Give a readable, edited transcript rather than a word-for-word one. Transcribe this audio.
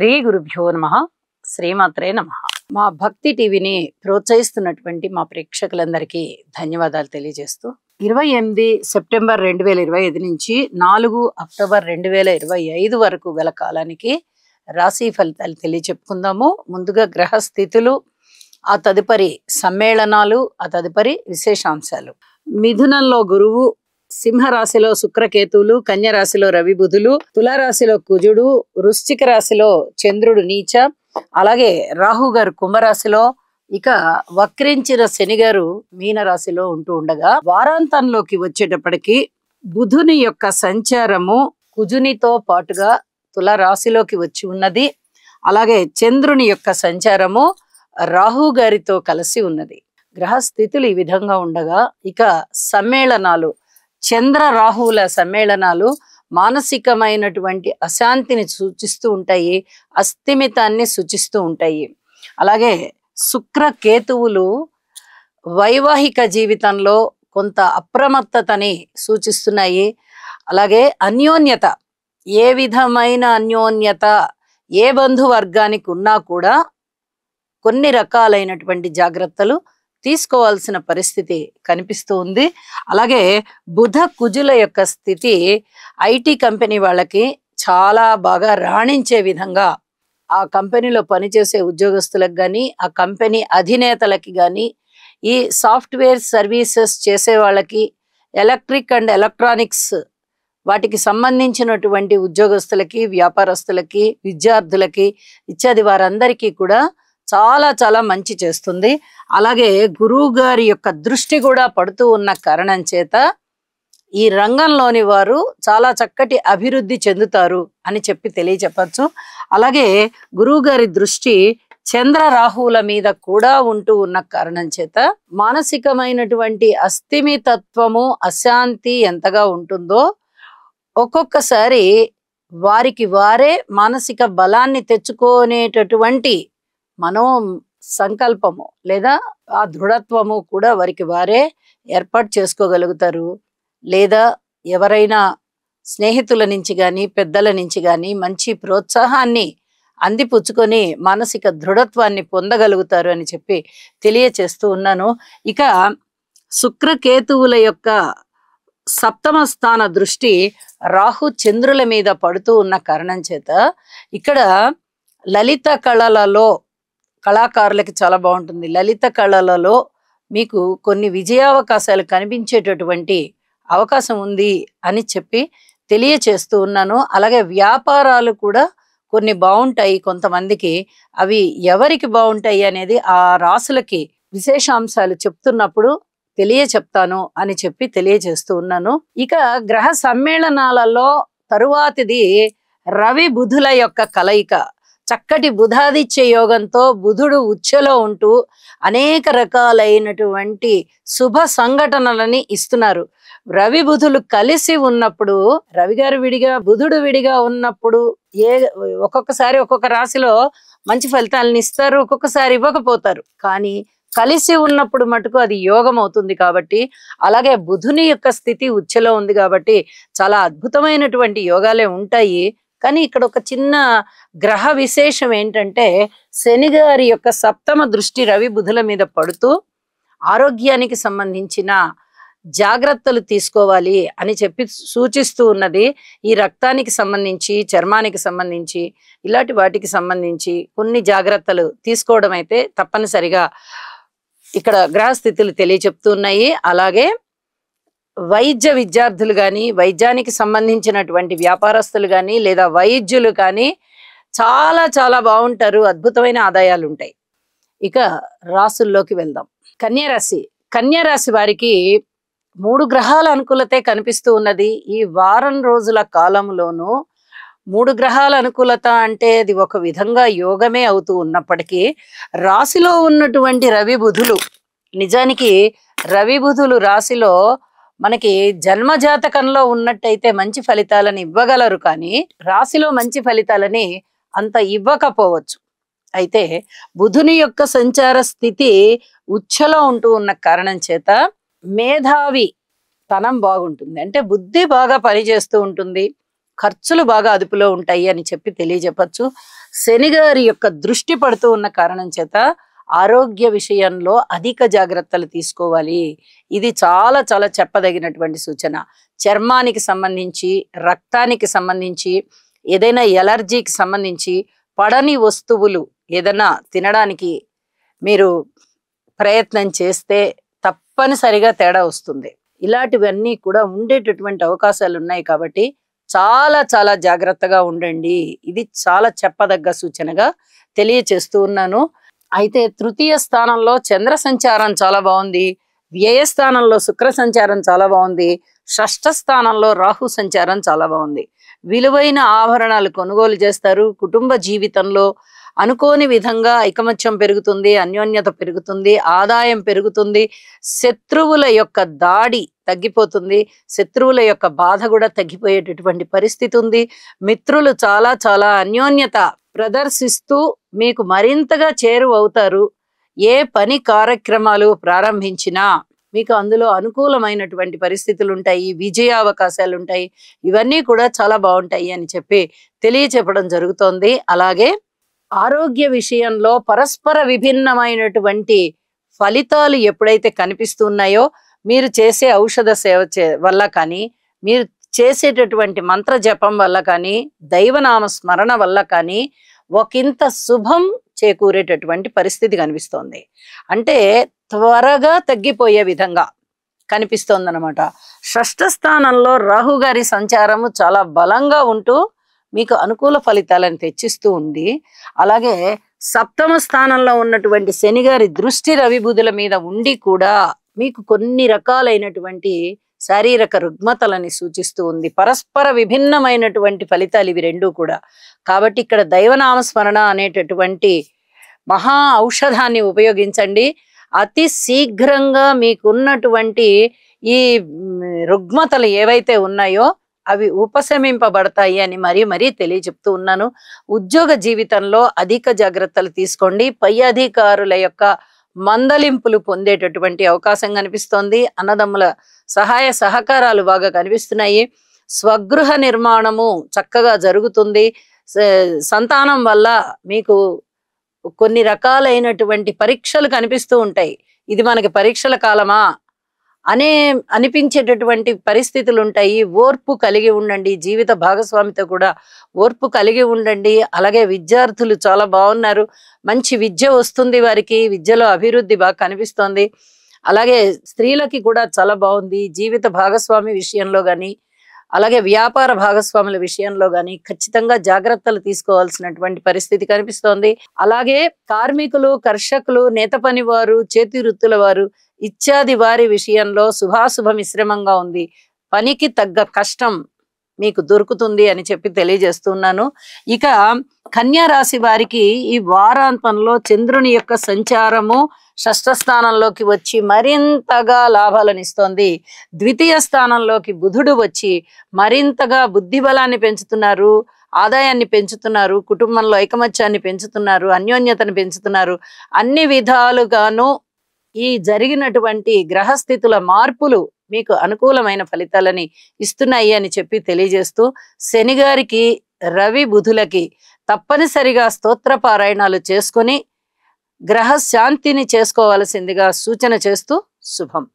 శ్రీ గురుభ్యో నమః. శ్రీమాత్రే నమః. మా భక్తి టీవీని ప్రోత్సహిస్తున్నటువంటి మా ప్రేక్షకులందరికీ ధన్యవాదాలు తెలియజేస్తూ 28 సెప్టెంబర్ 2025 నుంచి 4 అక్టోబర్ 2025 వరకు గల కాలానికి రాశి ఫలితాలు తెలియచెప్పుకుందాము. ముందుగా గ్రహ స్థితులు, ఆ తదుపరి సమ్మేళనాలు, ఆ తదుపరి విశేషాంశాలు. మిథునంలో గురువు, సింహరాశిలో శుక్రకేతువులు, కన్య రాశిలో రవి బుధులు, తులారాశిలో కుజుడు, వృశ్చిక రాశిలో చంద్రుడు నీచ, అలాగే రాహు గారు కుంభరాశిలో, ఇక వక్రించిన శని గారు మీనరాశిలో ఉంటూ ఉండగా, వారాంతంలోకి వచ్చేటప్పటికి బుధుని యొక్క సంచారము కుజునితో పాటుగా తులారాశిలోకి వచ్చి ఉన్నది. అలాగే చంద్రుని యొక్క సంచారము రాహు గారితో కలిసి ఉన్నది. గ్రహ స్థితులు ఈ విధంగా ఉండగా, ఇక సమ్మేళనాలు, చంద్ర రాహువుల సమ్మేళనాలు మానసికమైనటువంటి అశాంతిని సూచిస్తూ ఉంటాయి, అస్థిమితాన్ని సూచిస్తూ ఉంటాయి. అలాగే శుక్ర కేతువులు వైవాహిక జీవితంలో కొంత అప్రమత్తతని సూచిస్తున్నాయి. అలాగే అన్యోన్యత, ఏ విధమైన అన్యోన్యత ఏ బంధువర్గానికి ఉన్నా కూడా కొన్ని రకాలైనటువంటి జాగ్రత్తలు తీసుకోవాల్సిన పరిస్థితి కనిపిస్తూ ఉంది. అలాగే బుధ కుజుల యొక్క స్థితి ఐటీ కంపెనీ వాళ్ళకి చాలా బాగా రాణించే విధంగా, ఆ కంపెనీలో పనిచేసే ఉద్యోగస్తులకు కానీ, ఆ కంపెనీ అధినేతలకి కానీ, ఈ సాఫ్ట్వేర్ సర్వీసెస్ చేసే వాళ్ళకి, ఎలక్ట్రిక్ అండ్ ఎలక్ట్రానిక్స్ వాటికి సంబంధించినటువంటి ఉద్యోగస్తులకి, వ్యాపారస్తులకి, విద్యార్థులకి ఇత్యాది వారందరికీ కూడా చాలా చాలా మంచి చేస్తుంది. అలాగే గురువు గారి యొక్క దృష్టి కూడా పడుతూ ఉన్న కారణం చేత ఈ రంగంలోని వారు చాలా చక్కటి అభివృద్ధి చెందుతారు అని చెప్పి తెలియచెప్పచ్చు. అలాగే గురువు గారి దృష్టి చంద్ర రాహువుల మీద కూడా ఉంటూ ఉన్న కారణం చేత మానసికమైనటువంటి అస్థిమితత్వము, అశాంతి ఎంతగా ఉంటుందో ఒక్కొక్కసారి వారికి వారే మానసిక బలాన్ని తెచ్చుకునేటటువంటి మనో సంకల్పము లేదా ఆ దృఢత్వము కూడా వారికి వారే ఏర్పాటు చేసుకోగలుగుతారు. లేదా ఎవరైనా స్నేహితుల నుంచి కానీ, పెద్దల నుంచి కానీ మంచి ప్రోత్సాహాన్ని అందిపుచ్చుకొని మానసిక దృఢత్వాన్ని పొందగలుగుతారు అని చెప్పి తెలియచేస్తూ ఉన్నాను. ఇక శుక్రకేతువుల యొక్క సప్తమ స్థాన దృష్టి రాహు చంద్రుల మీద పడుతూ ఉన్న కారణం చేత ఇక్కడ లలిత కళలలో కళాకారులకి చాలా బాగుంటుంది. లలిత కళలలో మీకు కొన్ని విజయావకాశాలు కనిపించేటటువంటి అవకాశం ఉంది అని చెప్పి తెలియచేస్తూ ఉన్నాను. అలాగే వ్యాపారాలు కూడా కొన్ని బాగుంటాయి కొంతమందికి. అవి ఎవరికి బాగుంటాయి అనేది ఆ రాసులకి విశేషాంశాలు చెప్తున్నప్పుడు చెప్తాను అని చెప్పి తెలియజేస్తూ ఉన్నాను. ఇక గ్రహ సమ్మేళనాలలో తరువాతిది రవి బుధుల యొక్క కలయిక. చక్కటి బుధాదిత్య యోగంతో బుధుడు ఉచ్చలో ఉంటూ అనేక రకాలైనటువంటి శుభ సంఘటనలని ఇస్తున్నారు. రవి బుధులు కలిసి ఉన్నప్పుడు, రవి గారు విడిగా బుధుడు విడిగా ఉన్నప్పుడు ఒక్కొక్కసారి ఒక్కొక్క రాశిలో మంచి ఫలితాలను ఇస్తారు, ఒక్కొక్కసారి ఇవ్వకపోతారు. కానీ కలిసి ఉన్నప్పుడు మటుకు అది యోగం అవుతుంది. కాబట్టి అలాగే బుధుని యొక్క స్థితి ఉచ్చలో ఉంది కాబట్టి చాలా అద్భుతమైనటువంటి యోగాలే ఉంటాయి. కానీ ఇక్కడ ఒక చిన్న గ్రహ విశేషం ఏంటంటే, శని గారి యొక్క సప్తమ దృష్టి రవి బుధుల మీద పడుతూ ఆరోగ్యానికి సంబంధించిన జాగ్రత్తలు తీసుకోవాలి అని చెప్పి సూచిస్తూ ఉన్నది. ఈ రక్తానికి సంబంధించి, చర్మానికి సంబంధించి, ఇలాంటి వాటికి సంబంధించి కొన్ని జాగ్రత్తలు తీసుకోవడం అయితే తప్పనిసరిగా ఇక్కడ గ్రహస్థితులు తెలియచెప్తున్నాయి. అలాగే వైద్య విద్యార్థులు కానీ, వైద్యానికి సంబంధించినటువంటి వ్యాపారస్తులు కానీ, లేదా వైద్యులు కానీ చాలా చాలా బాగుంటారు. అద్భుతమైన ఆదాయాలు ఉంటాయి. ఇక రాసుల్లోకి వెళ్దాం. కన్యారాశి వారికి 3 గ్రహాల అనుకూలతే కనిపిస్తూ ఉన్నది. ఈ వారం రోజుల కాలంలోనూ 3 గ్రహాల అనుకూలత అంటే అది ఒక విధంగా యోగమే అవుతూ ఉన్నప్పటికీ, రాశిలో ఉన్నటువంటి రవి బుధులు, నిజానికి రవి బుధులు రాశిలో మనకి జన్మజాతకంలో ఉన్నట్టయితే మంచి ఫలితాలను ఇవ్వగలరు. కానీ రాశిలో మంచి ఫలితాలని అంత ఇవ్వకపోవచ్చు. అయితే బుధుని యొక్క సంచార స్థితి ఉచ్చలో ఉంటూ ఉన్న కారణం చేత మేధావి తనం బాగుంటుంది. అంటే బుద్ధి బాగా పనిచేస్తూ ఉంటుంది, ఖర్చులు బాగా అదుపులో ఉంటాయి అని చెప్పి తెలియజెప్పచ్చు. శని గారి యొక్క దృష్టి పడుతూ ఉన్న కారణం చేత ఆరోగ్య విషయంలో అధిక జాగ్రత్తలు తీసుకోవాలి. ఇది చాలా చాలా చెప్పదగినటువంటి సూచన. చర్మానికి సంబంధించి, రక్తానికి సంబంధించి, ఏదైనా ఎలర్జీకి సంబంధించి పడని వస్తువులు ఏదైనా తినడానికి మీరు ప్రయత్నం చేస్తే తప్పనిసరిగా తేడా వస్తుంది. ఇలాంటివన్నీ కూడా ఉండేటటువంటి అవకాశాలు ఉన్నాయి కాబట్టి చాలా చాలా జాగ్రత్తగా ఉండండి. ఇది చాలా చెప్పదగ్గ సూచనగా తెలియచేస్తూ ఉన్నాను. అయితే తృతీయ స్థానంలో చంద్ర సంచారం చాలా బాగుంది, వ్యయస్థానంలో శుక్ర సంచారం చాలా బాగుంది, షష్ఠ స్థానంలో రాహు సంచారం చాలా బాగుంది. విలువైన ఆభరణాలు కొనుగోలు చేస్తారు. కుటుంబ జీవితంలో అనుకోని విధంగా ఐకమత్యం పెరుగుతుంది, అన్యోన్యత పెరుగుతుంది, ఆదాయం పెరుగుతుంది, శత్రువుల యొక్క దాడి తగ్గిపోతుంది, శత్రువుల యొక్క బాధ కూడా తగ్గిపోయేటటువంటి పరిస్థితి ఉంది. మిత్రులు చాలా చాలా అన్యోన్యత ప్రదర్శిస్తూ మీకు మరింతగా చేరువవుతారు. ఏ పని కార్యక్రమాలు ప్రారంభించినా మీకు అందులో అనుకూలమైనటువంటి పరిస్థితులు ఉంటాయి, విజయావకాశాలు ఉంటాయి. ఇవన్నీ కూడా చాలా బాగుంటాయి అని చెప్పి తెలియచెప్పడం జరుగుతోంది. అలాగే ఆరోగ్య విషయంలో పరస్పర విభిన్నమైనటువంటి ఫలితాలు ఎప్పుడైతే కనిపిస్తున్నాయో, మీరు చేసే ఔషధ సేవ వల్ల కానీ, మీరు చేసేటటువంటి మంత్ర జపం వల్ల కానీ, దైవనామ స్మరణ వల్ల కానీ ఒకంత శుభం చేకూరేటటువంటి పరిస్థితి కనిపిస్తోంది. అంటే త్వరగా తగ్గిపోయే విధంగా కనిపిస్తోందన్నమాట. షష్ఠ స్థానంలో రాహు గారి సంచారము చాలా బలంగా ఉంటూ మీకు అనుకూల ఫలితాలను తెచ్చిస్తూ ఉంది. అలాగే సప్తమ స్థానంలో ఉన్నటువంటి శని గారి దృష్టి రవి బుధుల మీద ఉండి కూడా మీకు కొన్ని రకాలైనటువంటి శారీరక రుగ్మతలని సూచిస్తూ ఉంది. పరస్పర విభిన్నమైనటువంటి ఫలితాలు ఇవి రెండూ కూడా. కాబట్టి ఇక్కడ దైవనామస్మరణ అనేటటువంటి మహా ఔషధాన్ని ఉపయోగించండి. అతి శీఘ్రంగా మీకున్నటువంటి ఈ రుగ్మతలు ఏవైతే ఉన్నాయో అవి ఉపశమింపబడతాయి అని మరీ తెలియచెప్తూ ఉన్నాను. ఉద్యోగ జీవితంలో అధిక జాగ్రత్తలు తీసుకోండి. పై అధికారుల యొక్క మందలింపులు పొందేటటువంటి అవకాశం కనిపిస్తోంది. అన్నదమ్ముల సహాయ సహకారాలు బాగా కనిపిస్తున్నాయి. స్వగృహ నిర్మాణము చక్కగా జరుగుతుంది. సంతానం వల్ల మీకు కొన్ని రకాలైనటువంటి పరీక్షలు కనిపిస్తూ ఉంటాయి. ఇది మనకి పరీక్షల కాలమా అనిపించేటటువంటి పరిస్థితులు ఉంటాయి. ఓర్పు కలిగి ఉండండి. జీవిత భాగస్వామితో కూడా ఓర్పు కలిగి ఉండండి. అలాగే విద్యార్థులు చాలా బాగున్నారు. మంచి విద్య వస్తుంది వారికి. విద్యలో అభివృద్ధి బాగా కనిపిస్తోంది. అలాగే స్త్రీలకి కూడా చాలా బాగుంది. జీవిత భాగస్వామి విషయంలో కానీ, అలాగే వ్యాపార భాగస్వాముల విషయంలో కానీ ఖచ్చితంగా జాగ్రత్తలు తీసుకోవాల్సినటువంటి పరిస్థితి కనిపిస్తోంది. అలాగే కార్మికులు, కర్షకులు, నేత పని వారు, చేతి వృత్తుల వారు ఇత్యాది వారి విషయంలో శుభాశుభ మిశ్రమంగా ఉంది. పనికి తగ్గ కష్టం మీకు దొరుకుతుంది అని చెప్పి తెలియజేస్తున్నాను. ఇక కన్యా రాశి వారికి ఈ వారాంతంలో చంద్రుని యొక్క సంచారము షష్ఠ స్థానంలోకి వచ్చి మరింతగా లాభాలను ఇస్తోంది. ద్వితీయ స్థానంలోకి బుధుడు వచ్చి మరింతగా బుద్ధి బలాన్ని పెంచుతున్నారు, ఆదాయాన్ని పెంచుతున్నారు, కుటుంబంలో ఐకమత్యాన్ని పెంచుతున్నారు, అన్యోన్యతను పెంచుతున్నారు. అన్ని విధాలుగాను ఈ జరిగినటువంటి గ్రహస్థితుల మార్పులు మీకు అనుకూలమైన ఫలితాలని ఇస్తున్నాయి అని చెప్పి తెలియజేస్తూ, శని గారికి, రవి బుధులకి తప్పనిసరిగా స్తోత్ర పారాయణాలు చేసుకొని గ్రహ శాంతిని చేసుకోవాల్సిందిగా సూచన చేస్తూ శుభం.